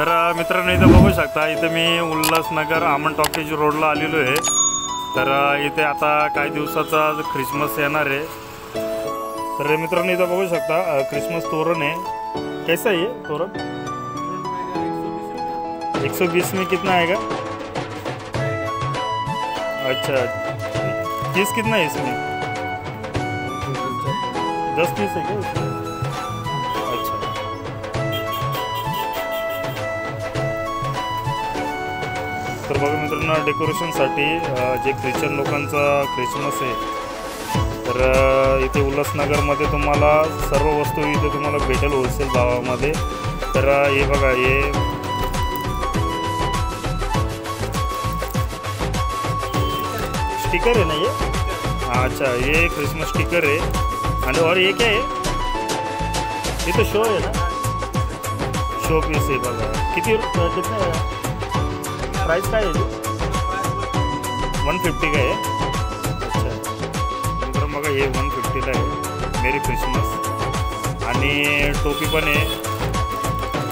तर मित्रांनो इथं बघू शकता, इथं मी उल्हासनगर आमन टॉकीज रोडला आलेलो आहे। तर इथे आता काही दिवसाचा ख्रिसमस येणार आहे। तर मित्रांनो इथं बघू शकता ख्रिसमस तोरण है। कैसा है ये तोरण? 120 में कितना आएगा? अच्छा, पीस कितना है इसमें? 10 पीस है क्या इसमें? अच्छा, तर बघा मित्रांनो डेकोरेशनसाठी जे ख्रिश्चन लोकांचा ख्रिसमस आहे, तर इथे उल्हासनगरमध्ये तुम्हाला सर्व वस्तू इथे तुम्हाला भेटेल होलसेल भावामध्ये। तर हे बघा, हे स्टिकर है ना ये? अच्छा, ये क्रिसमस स्टिकर है। और ये क्या है? ये तो शो है ना, शो पीस है बघा। कितने प्राइस काय आहे? 150 का आहे। अच्छा, नंतर बघा हे 150 ला आहे मेरी क्रिसमस। आणि टोपी पण आहे,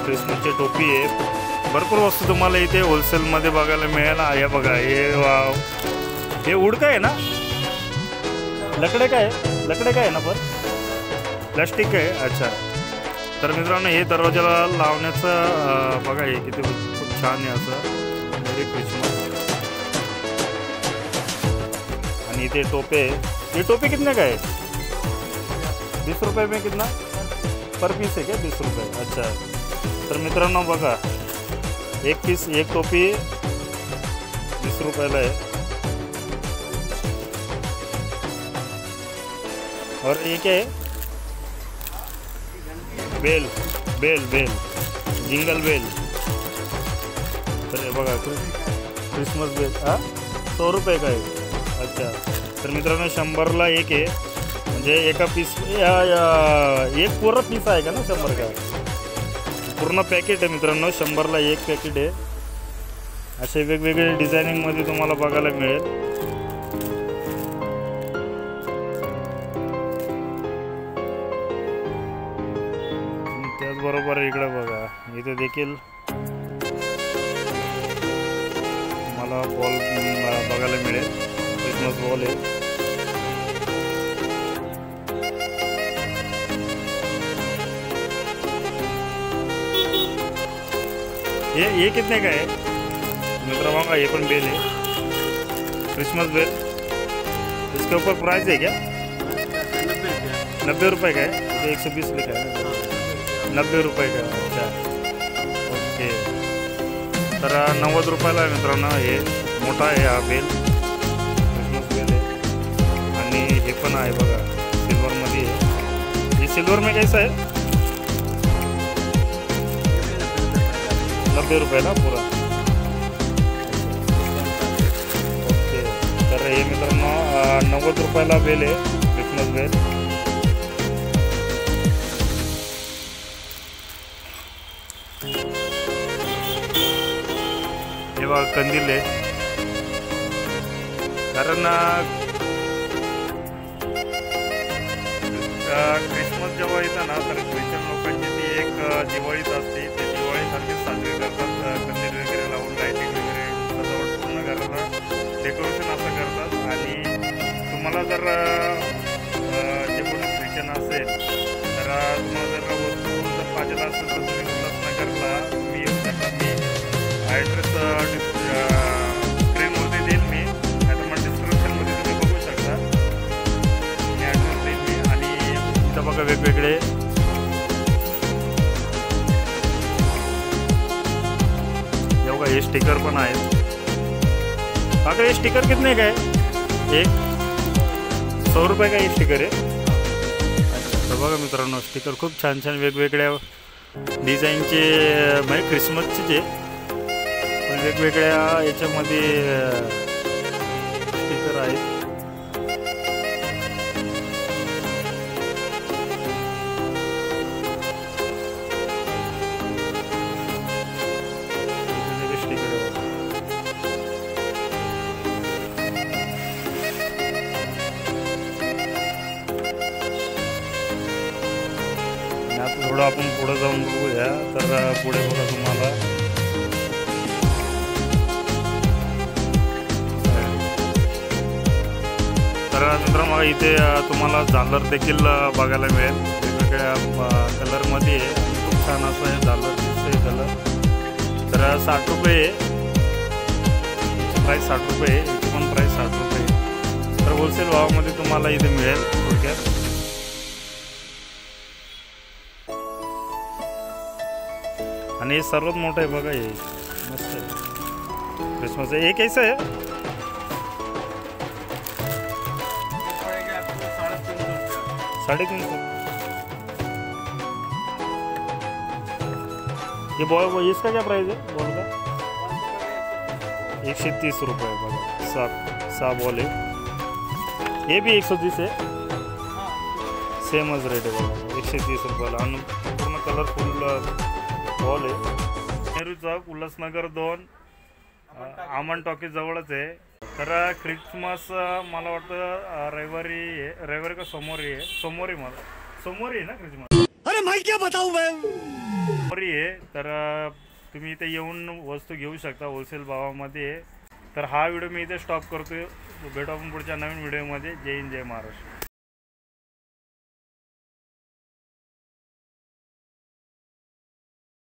क्रिसमसची टोपी आहे। भरपूर वस्तू तुम्हाला इथे होलसेलमध्ये बघायला मिळेल। हे बघा, हे उड का आहे ना, लकडे का आहे, लकडे का आहे ना, पण प्लास्टिक आहे। अच्छा, तर मित्रांनो हे दरवाजाला लावण्याचं बघा, हे किती खूप छान आहे असं मेरी क्रिसमस। आणि इथे टोपे, ये टोपी कितने का है? 20 रुपये में कितना पर पीस है क्या? 20 रुपये। अच्छा, तर मित्रांनो बघा, एक पीस एक टोपी 20 रुपयाला आहे। और ये क्या है? Bell bell bell jingle bell. तर हे बघा क्रिसमस बेल 100 रुपये का आहे। अच्छा, तर मित्रांनो 100ला एक आहे, म्हणजे एका पीस एक पूर्ण पीस आहे का ना, 100 का पूर्ण पॅकेट आहे मित्रांनो। 100ला एक पॅकेट आहे। असे वेगवेगळे डिझायनिंगमध्ये तुम्हाला बघायला मिळेल। त्याचबरोबर इकडे बघा, इथे देखील मला बॉल बघायला मिळेल, क्रिसमस बॉल आहे। ये कितने का है मित्रों? बघा, ये पण बेल है, क्रिसमस बेल। इसके ऊपर प्राइस है क्या? 90 रुपये का है। तो 120 लिखा है, 90 रुपये का। अच्छा, ओके, तर 90 रुपयाला आहे मित्रांनो। हे मोठा आहे हा बेल, क्रिसमस बेल आहे। आणि हे पण आहे बघा, सिल्वरमध्ये आहे। हे सिल्वर में कैसा है? 90 रुपयाला पुरा। ओके, तर हे मित्रांनो 90 रुपयाला बेल आहे, क्रिसमस बेल। हे बघा कंदील आहे, कारण क्रिसमस जेव्हा येतं ना, तर ख्रिश्चन लोकांची ती एक दिवाळीच असते। ते दिवाळीसारखी साजरी करतात, कंदील वगैरे लावून, लाईटिंग वगैरे, सजावट पूर्ण घराला डेकोरेशन असं करतात। आणि तुम्हाला जर जे कोणी ख्रिश्चन असेल, तर तुम्हाला जर वस्तू जर पाहिजे असेल तर तुम्ही उल्हासनगरला तुम्ही येऊ शकता। मी ॲड्रेस स्क्रीनवरती देईल मी, नाही तर मग डिस्क्रिप्शनमध्ये तुम्ही बघू शकता, मी ॲड्रेस देईल मी। आणि इथं बघा वेगवेगळे एवढा हे स्टिकर पण आहेत। आता हे स्टिकर कितने का आहे? एक 100 रुपये का हे स्टिकर आहे। अच्छा, तर बघा मित्रांनो स्टिकर खूप छान छान वेगवेगळ्या डिझाईनचे, म्हणजे क्रिसमसचे जे वेगवेगळ्या याच्यामध्ये स्टिकर आहेत। थोडं आपण पुढे जाऊन बघूया। तर पुढे बघा तुम्हाला मित्रांनो मग इथे तुम्हाला झालर देखील बघायला मिळेल वेगवेगळ्या कलरमध्ये. खूप छान असं आहे झालर दिसतंय कलर. तर 60 रुपये प्राईस, 60 रुपये. याची पण प्राईस 60 रुपये. तर होलसेल भावामध्ये तुम्हाला इथे मिळेल थोडक्यात. आणि हे सर्वात मोठं आहे बघा, हे मस्त आहे क्रिसमस. हे कैसा आहे? 350. ये बॉल, इसका क्या प्राइस है बॉल का? 130 रुपये बघा. 6 बॉल आहे. ये भी 130 है, सेमच रेट आहे बघा 130 रुपयाला. आणि पूर्ण कलरफुल बॉल आहे. नेहरू चौक, उल्हासनगर 2, आमन टॉकीज जवळच आहे. तर क्रिसमस मला वाटतं रविवारी का सोमवारी आहे. सोमवारी आहे ना क्रिसमस? अरे मैं क्या बताऊं मैं. सोमवारी आहे. तर तुम्ही इथे येऊन वस्तू घेऊ शकता होलसेल भावामध्ये. तर हा व्हिडिओ मी इथे स्टॉप करतो. भेटू आपण पुढच्या नवीन व्हिडिओमध्ये. जय हिंद, जय महाराष्ट्र.